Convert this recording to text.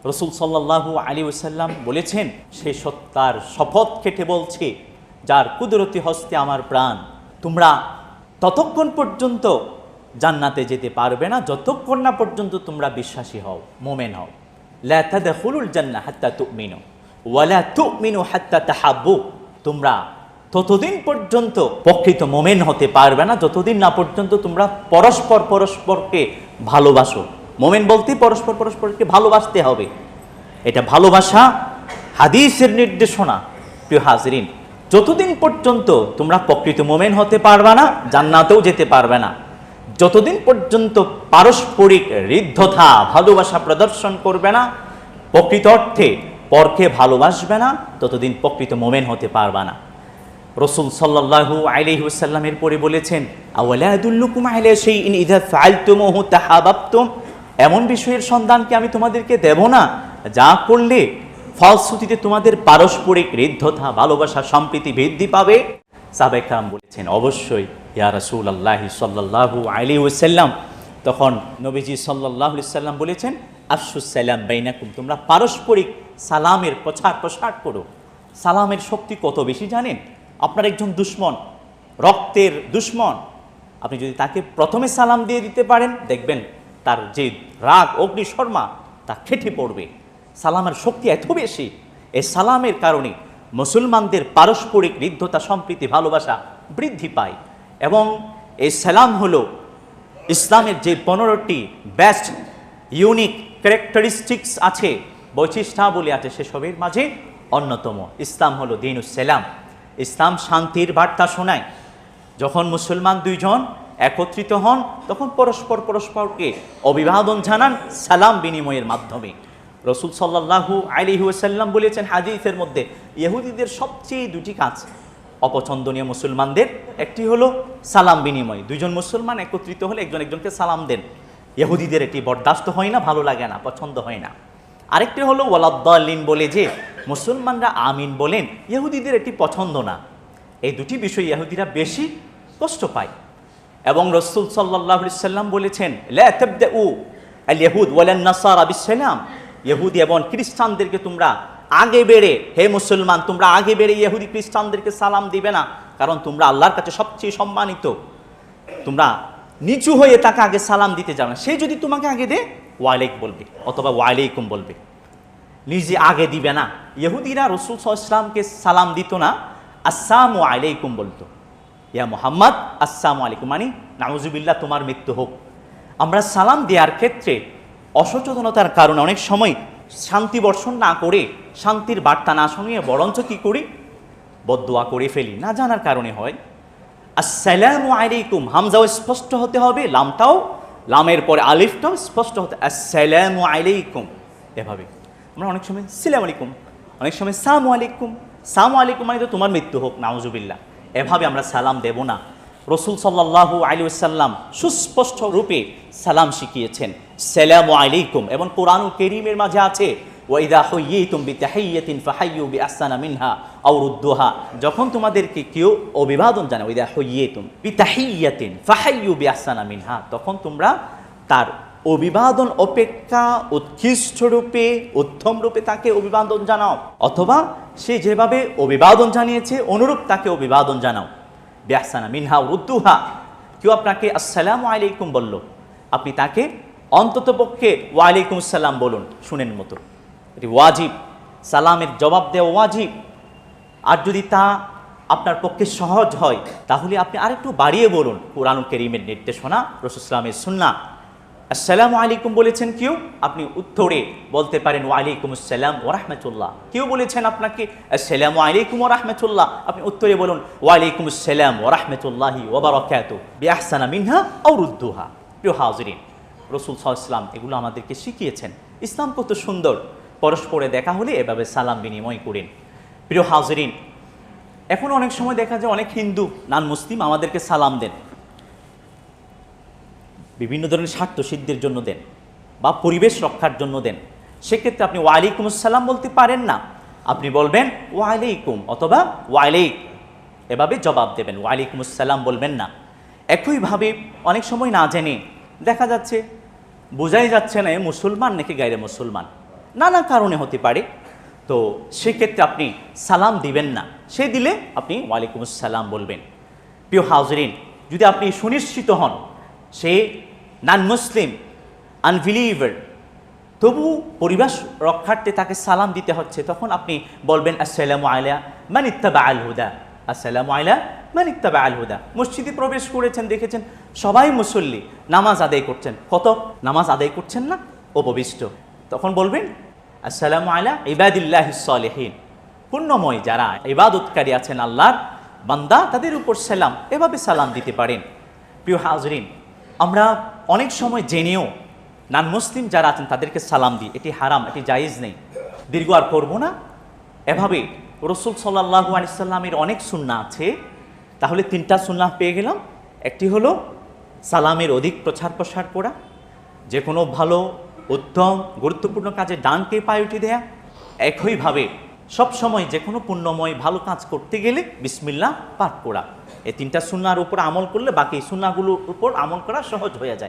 রসুল সাল্লাল্লাহু আলাইহি ওয়াসাল্লাম বলেছেন, সে সত্তার শপথ খেটে বলছে যার কুদরতি হস্তে আমার প্রাণ, তোমরা ততক্ষণ পর্যন্ত জান্নাতে যেতে পারবে না যতক্ষণ না পর্যন্ত তোমরা বিশ্বাসী হও, মোমেন হও। লা তাদখুলুল জান্নাহ হাত্তা তুমিনু ওয়া লা তুমিনু হাত্তা তাহাব্বু, তোমরা ততদিন পর্যন্ত প্রকৃত মোমেন হতে পারবে না যতদিন না পর্যন্ত তোমরা পরস্পরকে ভালোবাসো। মোমেন বলতে পরস্পরকে ভালোবাসতে হবে। এটা ভালোবাসা হাদিসের নির্দেশনা। প্রিয় হাজরিন, যতদিন পর্যন্ত তোমরা প্রকৃত মোমেন হতে পারবে না, জান্নাতেও যেতে পারবে না। যতদিন পর্যন্ত পারস্পরিক হৃদ্যতা ভালোবাসা প্রদর্শন করবে না, প্রকৃত অর্থে পরকে ভালোবাসবে না, ততদিন প্রকৃত মোমেন হতে পারবে না। রসুল সাল্লাল্লাহু আলাইহি ওয়াসাল্লামের পরে বলেছেন, আওয়ালা আদুল্লুকুম আলা শাইইন ইযা ফাআলতুমুহু তাহাবাবতুম, এমন বিষয়ের সন্ধান কি আমি তোমাদেরকে দেব না যা করলে ফলশ্রুতিতে তোমাদের পারস্পরিক হৃদ্যতা ভালোবাসা সম্প্রীতি বৃদ্ধি পাবে? সাহাবায়ে কেরাম বলেছেন, অবশ্যই ইয়া রাসূলুল্লাহ সাল্লাল্লাহু আলাইহি ওয়াসাল্লাম। তখন নবীজি সাল্লাল্লাহু আলাইহি ওয়াসাল্লাম বলেছেন, আফশুস সালাম বাইনাকুম, তোমরা পারস্পরিক সালামের প্রচার করো। সালামের শক্তি কত বেশি জানেন? আপনার একজন দুশমন, রক্তের দুশমন, আপনি যদি তাকে প্রথমে সালাম দিয়ে দিতে পারেন, দেখবেন তার যে রাগ অগ্নিশর্মা তা খেটে পড়বে। সালামের শক্তি এত বেশি। এই সালামের কারণে মুসলমানদের পারস্পরিক হৃদ্যতা সম্প্রীতি ভালোবাসা বৃদ্ধি পায়। এবং এই সালাম হলো ইসলামের যে 15টি বেস্ট ইউনিক ক্যারেক্টারিস্টিক্স আছে, বৈশিষ্ট্যাবলী আছে, সেসবের মাঝে অন্যতম। ইসলাম হলো দীনুস সালাম। ইসলাম শান্তির বার্তা শোনায়। যখন মুসলমান দুইজন একত্রিত হন তখন পরস্পরকে অভিবাদন জানান সালাম বিনিময়ের মাধ্যমে। রসুল সাল্লাল্লাহু আলাইহি ওয়াসাল্লাম বলেছেন হাদিসের মধ্যে, ইহুদিদের সবচেয়ে দুটি কাজ অপছন্দনীয় মুসলমানদের, একটি হলো সালাম বিনিময়। দুইজন মুসলমান একত্রিত হলে একজন একজনকে সালাম দেন। ইহুদিদের এটি বরদাস্ত হয় না, ভালো লাগে না, পছন্দ হয় না। আরেকটি হলো ওয়ালাদ্দাল্লিন বলে যে মুসলমানরা আমিন বলেন, ইহুদিদের এটি পছন্দ না। এই দুটি বিষয় ইহুদিরা বেশি কষ্ট পায়। এবং রাসূল সাল্লাল্লাহু আলাইহি ওয়াসাল্লাম বলেছেন, লা তাবদাউ আল ইয়াহুদ ওয়ালান নাসারা বিসসালাম, ইহুদি এবং খ্রিস্টানদেরকে তোমরা আগে বেড়ে, হে মুসলমান তোমরা আগে বেড়ে ইহুদি খ্রিস্টানদেরকে সালাম দিবে না, কারণ তোমরা আল্লাহর কাছে সবচেয়ে সম্মানিত। তোমরা নিচু হয়ে তাকে আগে সালাম দিতে যাবে না। সে যদি তোমাকে আগে দে ওয়ালাইক বলবে অথবা ওয়ালাইকুম বলবে, নিজে আগে দিবে না। ইহুদিরা রাসূল সাল্লাল্লাহু আলাইহি ওয়াসাল্লামকে সালাম দিত না, আসসালামু আলাইকুম বলতো। ইয়া মুহাম্মদ আসসালামু আলাইকুম, মানে নাউজুবিল্লাহ তোমার মৃত্যু হোক। আমরা সালাম দেওয়ার ক্ষেত্রে অসচেতনতার কারণে অনেক সময় শান্তি বর্ষণ না করে, শান্তির বার্তা না শুনিয়ে বরঞ্চ কি করি, বদদুয়া করে ফেলি, না জানার কারণে হয়। আসসালামু আলাইকুম, হামজাও স্পষ্ট হতে হবে, লামটাও, লামের পরে আলিফটাও স্পষ্ট হতে, আসসালামু আলাইকুম। এভাবে আমরা অনেক সময় সালাম আলাইকুম, অনেক সময় সালামু আলাইকুম। সালামু আলাইকুম মানে তো তোমার মৃত্যু হোক, নাউজুবিল্লাহ। এভাবে আমরা সালাম দেব না। রসুল সাল্লাল্লাহু আলাইহি ওয়াসাল্লাম সুস্পষ্ট রূপে সালাম শিখিয়েছেন, সালামু আলাইকুম। এবং কোরআনুল কারীমের মাঝে আছে, ওয়াইদা হুয়্যিতুম বিতাহিয়্যাতিন ফাহাইয়্যু বিআহসানা মিনহা আও রুদ্দুহা, যখন তোমাদেরকে কেউ অভিবাদন জানায়, ওয়াইদা হুয়্যিতুম বিতাহিয়্যাতিন ফাহাইয়্যু বিআহসানা মিনহা, তখন তোমরা তার অভিবাদন অপেক্ষা উৎকৃষ্ট রূপে, উত্তম রূপে তাকে অভিবাদন জানাও, অথবা সে যেভাবে অভিবাদন জানিয়েছে অনুরূপ তাকে অভিবাদন জানাও। বিআহসানা মিনহা রুদ্দুহা, কেউ আপনাকে আসসালামু আলাইকুম বলল, আপনি তাকে অন্ততপক্ষে ওয়ালাইকুম আসসালাম বলুন, শুনেন মতো। এটি ওয়াজিব, সালামের জবাব দেওয়া ওয়াজিব। আর যদি তা আপনার পক্ষে সহজ হয় তাহলে আপনি আরেকটু বাড়িয়ে বলুন। কোরআনুল কারীমের নির্দেশনা, রাসূল সাল্লাল্লাহু আলাইহি ওয়াসাল্লামের সুন্নাহ। আসসালামু আলাইকুম বলেছেন কেউ, আপনি উত্তরে বলতে পারেন ওয়ালাইকুম আসসালাম ওয়া রাহমাতুল্লাহ। কেউ বলেছেন আপনাকে আসসালামু আলাইকুম ওয়া রাহমাতুল্লাহ, আপনি উত্তরে বলুন ওয়ালাইকুম আসসালাম ওয়া রাহমাতুল্লাহি ওয়া বারাকাতুহু বিআহসানা মিনহা আও রুদ্দুহা। প্রিয় হাজিরিন, রাসূল সাল্লাল্লাহু আলাইহি ওয়াসাল্লাম এগুলো আমাদেরকে শিখিয়েছেন। ইসলাম কত সুন্দর। পরস্পরে দেখা হলে এভাবে সালাম বিনিময় করেন। প্রিয় হাজিরিন, এখন অনেক সময় দেখা যায় অনেক হিন্দু নন মুসলিম আমাদেরকে সালাম দেন, বিভিন্ন ধরনের স্বার্থ সিদ্ধির জন্য দেন বা পরিবেশ রক্ষার জন্য দেন। সেক্ষেত্রে আপনি ওয়ালাইকুম আসসালাম বলতে পারেন না, আপনি বলবেন ওয়ালাইকুম অথবা ওয়ালাইক, এভাবে জবাব দেবেন, ওয়ালাইকুম আসসালাম বলবেন না। একইভাবে অনেক সময় না জেনে দেখা যাচ্ছে, বোঝাই যাচ্ছে না এ মুসলমান নাকি গায়রে মুসলমান। নানা কারণে হতে পারে, তো সেক্ষেত্রে আপনি সালাম দিবেন না, সে দিলে আপনি ওয়ালাইকুম আসসালাম বলবেন। প্রিয় হাজরিন, যদি আপনি সুনিশ্চিত হন সে নন মুসলিম, আনবিলিভার, তবু পরিবেশ রক্ষার্থে তাকে সালাম দিতে হচ্ছে, তখন আপনি বলবেন আসসালামু আলা মান ইত্তাবা আল হুদা, আসসালামু আলা মান ইত্তাবা আল হুদা। মসজিদে প্রবেশ করেছেন, দেখেছেন সবাই মুসল্লি নামাজ আদায় করছেন, কত নামাজ আদায় করছেন না উপবিষ্ট, তখন বলবেন আসসালামু আলা ইবাদিল্লাহিস সালিহিন, পুণ্যময় যারা ইবাদতকারী আছেন আল্লাহর বান্দা, তাদের উপর সালাম, এভাবে সালাম দিতে পারেন। প্রিয় হাজরিন, আমরা অনেক সময় জেনেও নন মুসলিম যারা আছেন তাদেরকে সালাম দিই, এটি হারাম, এটি জায়েজ নেই। দীর্ঘ আর করবো না। এভাবে রসুল সাল্লাল্লাহু আলাইহি সাল্লামের অনেক সুন্নাহ আছে, তাহলে 3টা সুন্নাহ পেয়ে গেলাম। একটি হলো সালামের অধিক প্রচার প্রসার করা, যে কোনো ভালো উত্তম গুরুত্বপূর্ণ কাজে ডানকে পায়ে উঠে দেয়া। একইভাবে সবসময় যে কোনো পুণ্যময় ভালো কাজ করতে গেলে বিসমিল্লাহ পাঠ করা। এই 3টা সুন্নাহর উপর আমল করলে বাকি সুন্নাহগুলোর উপর আমল করা সহজ হয়ে যায়।